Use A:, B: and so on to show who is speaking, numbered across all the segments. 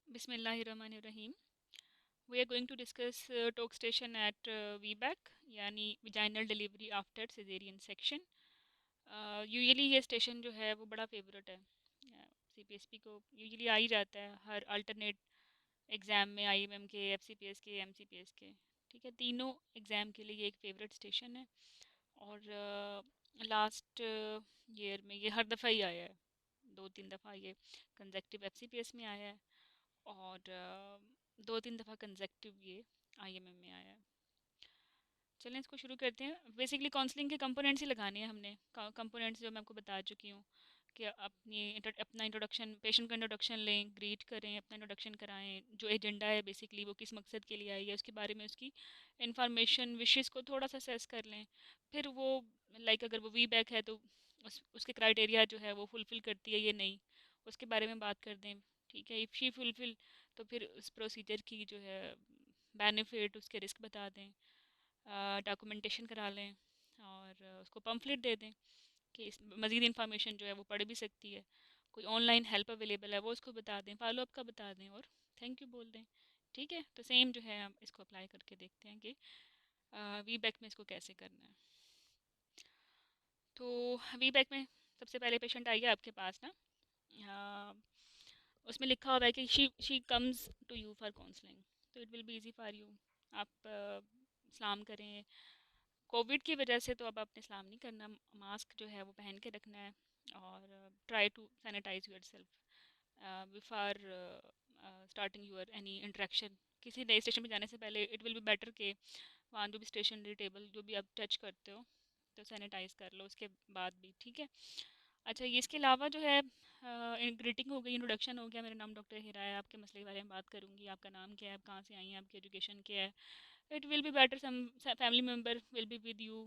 A: Bismillahirrahmanirrahim. We are going to discuss talk station at VBAC यानी vaginal delivery after cesarean section. Usually ये station जो है वो बड़ा फेवरेट है सीपीएसपी को, यूजुअली आ ही जाता है हर अल्टरनेट एग्ज़ाम में, आईएमएम के, एफसीपीएस के, एमसीपीएस के। ठीक है, तीनों एग्ज़ाम के लिए ये एक फेवरेट स्टेशन है। और लास्ट ईयर में ये हर दफ़ा ही आया है, दो तीन दफ़ा ये कंजेक्टिव एफसीपीएस में आया है, और दो तीन दफ़ा कंजेक्टिव ये आईएमएम में आया है। चलें इसको शुरू करते हैं। बेसिकली काउंसलिंग के कंपोनेंट्स ही लगाने हैं हमने। कंपोनेंट्स जो मैं आपको बता चुकी हूँ कि अपना इंट्रोडक्शन, पेशेंट का इंट्रोडक्शन लें, ग्रीट करें, अपना इंट्रोडक्शन कराएं, जो एजेंडा है बेसिकली वो किस मकसद के लिए आई है उसके बारे में, उसकी इंफॉर्मेशन विशेस को थोड़ा सा सेस कर लें। फिर वो लाइक अगर वो वी बैक है तो उसके क्राइटेरिया जो है वो फुलफ़िल करती है या नहीं, उसके बारे में बात कर दें। ठीक है, इफ़ शी फुलफ़िल तो फिर उस प्रोसीजर की जो है बेनिफिट, उसके रिस्क बता दें, डॉक्यूमेंटेशन करा लें, और उसको पम्फलेट दे दें कि इस मज़ीद इन्फॉर्मेशन जो है वो पढ़ भी सकती है। कोई ऑनलाइन हेल्प अवेलेबल है वो उसको बता दें, फॉलो अप का बता दें, और थैंक यू बोल दें। ठीक है, तो सेम जो है हम इसको अप्लाई करके देखते हैं कि वी बैक में इसको कैसे करना है। तो वी बैक में सबसे पहले पेशेंट आइए आपके पास ना। अ, उसमें लिखा हुआ है कि she comes to you for counselling, तो it will be easy for you. आप सलाम करें। कोविड की वजह से तो अब आपने सलाम नहीं करना, मास्क जो है वो पहन के रखना है, और try to sanitize your self before starting your any interaction. किसी नए स्टेशन पे जाने से पहले इट विल बी बेटर कि वहाँ जो भी स्टेशनरी टेबल जो भी आप टच करते हो तो सैनिटाइज कर लो उसके बाद भी। ठीक है, अच्छा ये इसके अलावा जो है ग्रीटिंग हो गई, इंट्रोडक्शन हो गया, मेरा नाम डॉक्टर हीरा है, आपके मसले के बारे में बात करूँगी, आपका नाम क्या है, आप कहाँ से आई हैं, आपकी एजुकेशन क्या है। It will be better some family member will be with you,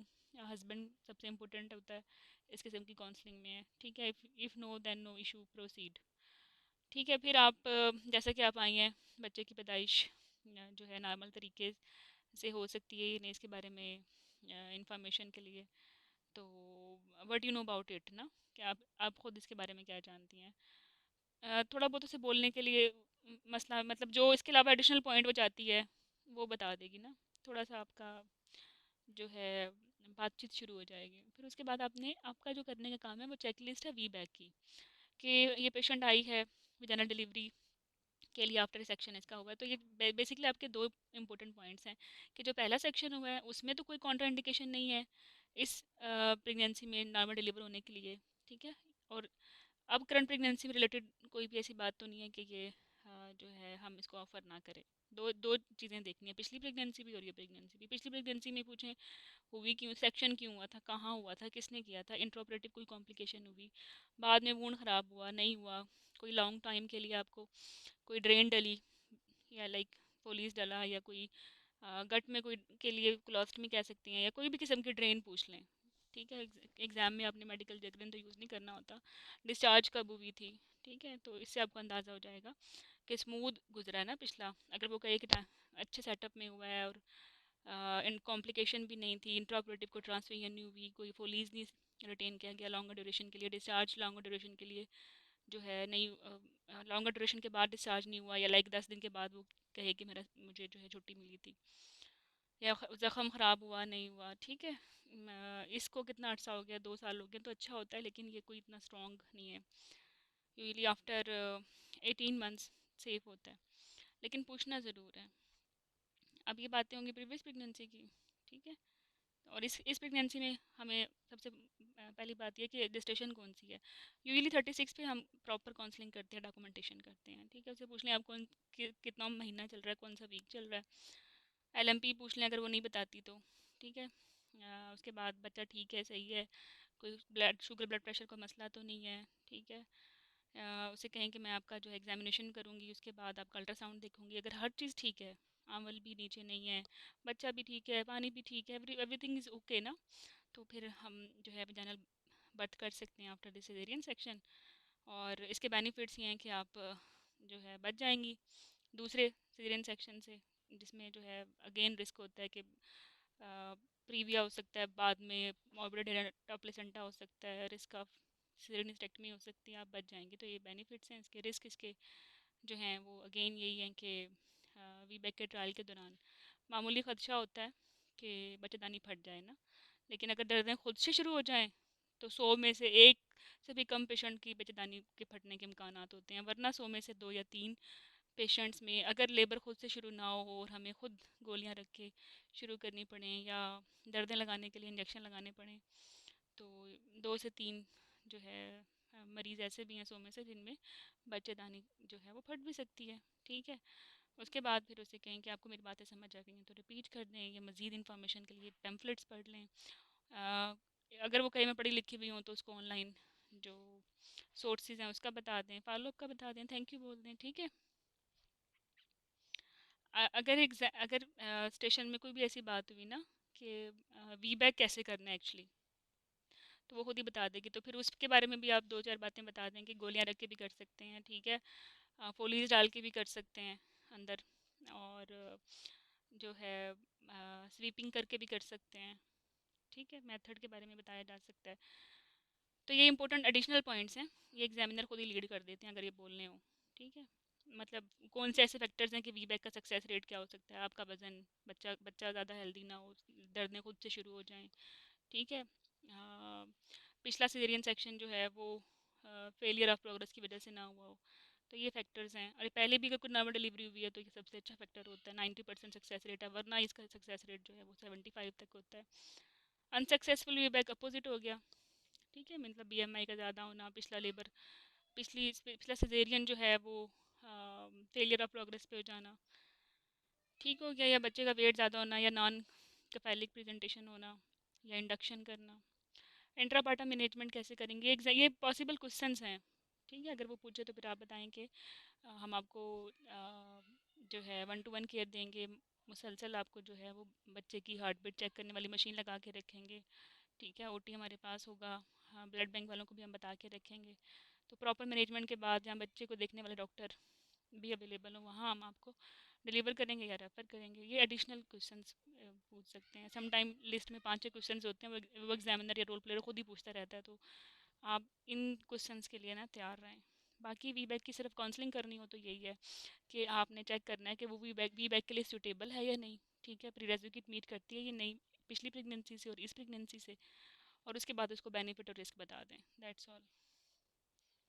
A: husband सबसे इम्पोर्टेंट होता है इस किस्म की काउंसलिंग में। ठीक है, if no then no issue, proceed. ठीक है, फिर आप जैसा कि आप आई हैं, बच्चे की पैदाइश जो है नॉर्मल तरीके से हो सकती है, ये नहीं इसके बारे में इंफॉर्मेशन के लिए। तो what you know about it ना, कि आप खुद इसके बारे में क्या जानती हैं। थोड़ा बहुत उसे बोलने के लिए मसला, मतलब जो इसके अलावा एडिशनल पॉइंट वो चाहती है वो बता देगी ना, थोड़ा सा आपका जो है बातचीत शुरू हो जाएगी। फिर उसके बाद आपका जो करने का काम है वो चेकलिस्ट है वी बैक की, कि ये पेशेंट आई है विजाइनल डिलीवरी के लिए, आफ्टर सेक्शन इसका हुआ है, तो ये बेसिकली आपके दो इंपॉर्टेंट पॉइंट्स हैं कि जो पहला सेक्शन हुआ है उसमें तो कोई कॉन्ट्रा इंडिकेशन नहीं है इस प्रेगनेंसी में नॉर्मल डिलीवर होने के लिए। ठीक है, और अब करंट प्रेगनेंसी में रिलेटेड कोई भी ऐसी बात तो नहीं है कि ये जो है हम इसको ऑफर ना करें। दो दो चीज़ें देखनी है, पिछली प्रेगनेंसी भी और ये प्रेगनेंसी भी। पिछली प्रेगनेंसी में पूछें हुई क्यों, सेक्शन क्यों हुआ था, कहाँ हुआ था, किसने किया था, इंट्रोपरेटिव कोई कॉम्प्लिकेशन हुई, बाद में वूंड ख़राब हुआ नहीं हुआ, कोई लॉन्ग टाइम के लिए आपको कोई ड्रेन डली या लाइक पुलिस डला, या कोई गट में कोई के लिए कोलोस्टमी कह सकती हैं, या कोई भी किस्म की ड्रेन पूछ लें। ठीक है, एग्ज़ाम में आपने मेडिकल जर्गन तो यूज़ नहीं करना होता। डिस्चार्ज कब हुई थी, ठीक है, तो इससे आपको अंदाज़ा हो जाएगा कि स्मूथ गुजरा है ना पिछला। अगर वो कहे कि अच्छे सेटअप में हुआ है और इन कॉम्प्लिकेशन भी नहीं थी, इंट्राऑपरेटिव को ट्रांसफ्यूजन नहीं हुई, कोई फोलीज नहीं रिटेन किया गया लॉन्गर ड्यूरेशन के लिए, डिस्चार्ज लॉन्गर ड्यूरेशन के लिए जो है नहीं, लॉन्गर ड्यूरेशन के बाद डिस्चार्ज नहीं हुआ, या लाइक 10 दिन के बाद वो कहे कि मुझे जो है छुट्टी मिली थी, या ज़ख़म ख़राब हुआ नहीं हुआ। ठीक है, इसको कितना अर्सा हो गया, 2 साल हो गए, तो अच्छा होता है, लेकिन ये कोई इतना स्ट्रॉन्ग नहीं है। यूजली आफ्टर 18 मंथ्स सेफ होता है, लेकिन पूछना ज़रूर है। अब ये बातें होंगी प्रीवियस प्रेगनेंसी की। ठीक है, और इस प्रेगनेंसी में हमें सबसे पहली बात यह कि gestation कौन सी है। यूजली 36 पे हम प्रॉपर काउंसलिंग करते हैं, डॉक्यूमेंटेशन करते हैं। ठीक है, उससे पूछ लें आप कितना महीना चल रहा है, कौन सा वीक चल रहा है, एलएमपी पूछ लें अगर वो नहीं बताती तो। ठीक है, उसके बाद बच्चा ठीक है, सही है, कोई ब्लड शुगर ब्लड प्रेशर का मसला तो नहीं है। ठीक है, उसे कहें कि मैं आपका जो है एग्जामिनेशन करूँगी, उसके बाद आपका अल्ट्रासाउंड देखूँगी, अगर हर चीज़ ठीक है, आंवल भी नीचे नहीं है, बच्चा भी ठीक है, पानी भी ठीक है, एवरीथिंग इज़ ओके ना, तो फिर हम जो है वजाइनल बर्थ कर सकते हैं आफ्टर द सिजेरियन सेक्शन। और इसके बेनिफिट्स ये हैं कि आप जो है बच जाएंगी दूसरे सिजेरियन सेक्शन से, जिसमें जो है अगेन रिस्क होता है कि प्रीविया हो सकता है, बाद में मॉर्बिड प्लेसेंटा हो सकता है, रिस्क ऑफ सिजेरियन हिस्टेक्टमी हो सकती है, आप बच जाएंगे। तो ये बेनिफिट्स हैं इसके, रिस्क इसके जो हैं वो अगेन यही हैं कि वी बैक के ट्रायल के दौरान मामूली खदशा होता है कि बच्चेदानी फट जाए ना, लेकिन अगर दर्दें खुद से शुरू हो जाएं तो 100 में से एक से भी कम पेशेंट की बच्चेदानी के फटने के इम्कान होते हैं, वरना 100 में से 2 या 3 पेशेंट्स में अगर लेबर खुद से शुरू ना हो और हमें खुद गोलियां रख के शुरू करनी पड़ें या दर्दें लगाने के लिए इंजेक्शन लगाने पड़ें, तो 2 से 3 जो है मरीज़ ऐसे भी हैं 100 में से जिनमें बच्चेदानी जो है वो फट भी सकती है। ठीक है, उसके बाद फिर उसे कहें कि आपको मेरी बातें समझ आ गई हैं तो रिपीट कर दें, या मज़ीद इन्फॉर्मेशन के लिए पैम्फलेट्स पढ़ लें। अ, अगर वो कहीं में पढ़ी लिखी हुई हों तो उसको ऑनलाइन जो सोर्सेज हैं उसका बता दें, फॉलोअप का बता दें, थैंक यू बोल दें। ठीक है, अगर स्टेशन में कोई भी ऐसी बात हुई ना कि वी बैक कैसे करना है एक्चुअली, तो वो खुद ही बता देगी, तो फिर उसके बारे में भी आप 2 4 बातें बता दें कि गोलियां रख के भी कर सकते हैं, ठीक है, फोलीज डाल के भी कर सकते हैं अंदर, और जो है स्वीपिंग करके भी कर सकते हैं। ठीक है, मेथड के बारे में बताया जा सकता है। तो ये इंपॉर्टेंट एडिशनल पॉइंट्स हैं, ये एग्जामिनर खुद ही लीड कर देते हैं अगर ये बोलने हो। ठीक है, मतलब कौन से ऐसे फैक्टर्स हैं कि वीबैक का सक्सेस रेट क्या हो सकता है, आपका वज़न, बच्चा बच्चा ज़्यादा हेल्दी ना हो, दर्द खुद से शुरू हो जाएं। ठीक है, पिछला सिजेरियन सेक्शन जो है वो फेलियर ऑफ प्रोग्रेस की वजह से ना हुआ हो, तो ये फैक्टर्स हैं। और पहले भी अगर कोई नॉर्मल डिलीवरी हुई है तो ये सबसे अच्छा फैक्टर होता है, 90% सक्सेस रेट है, वरना इसका सक्सेस रेट जो है वो 75 तक होता है। अनसक्सेसफुल वीबैक अपोजिट हो गया। ठीक है, मतलब बीएमआई का ज़्यादा होना, पिछला लेबर, पिछला सिजेरियन जो है वो फेलियर ऑफ प्रोग्रेस पे हो जाना, ठीक हो गया, या बच्चे का वेट ज़्यादा होना, या नॉन कैफेलिक प्रेजेंटेशन होना, या इंडक्शन करना। इंट्रापार्टम मैनेजमेंट कैसे करेंगे, ये पॉसिबल क्वेश्चंस हैं। ठीक है, अगर वो पूछे तो फिर आप बताएं कि हम आपको जो है 1 to 1 केयर देंगे, मुसलसल आपको जो है वो बच्चे की हार्ट बीट चेक करने वाली मशीन लगा के रखेंगे। ठीक है, ओटी हमारे पास होगा, हाँ, ब्लड बैंक वालों को भी हम बता के रखेंगे। तो प्रॉपर मैनेजमेंट के बाद जहाँ बच्चे को देखने वाले डॉक्टर भी अवेलेबल हो, वहाँ हम आपको डिलीवर करेंगे या रेफ़र करेंगे। ये एडिशनल क्वेश्चंस पूछ सकते हैं। सम टाइम लिस्ट में 5 6 क्वेश्चंस होते हैं, वो एग्जामिनर या रोल प्लेयर खुद ही पूछता रहता है, तो आप इन क्वेश्चंस के लिए ना तैयार रहें। बाकी वी बैक की सिर्फ काउंसलिंग करनी हो तो यही है कि आपने चेक करना है कि वो वी बैक के लिए सूटेबल है या नहीं। ठीक है, प्री रेक्विजिट मीट करती है या नहीं, पिछली प्रेगनेंसी से और इस प्रेगनेंसी से, और उसके बाद उसको बेनिफिट और रिस्क बता दें। That's all.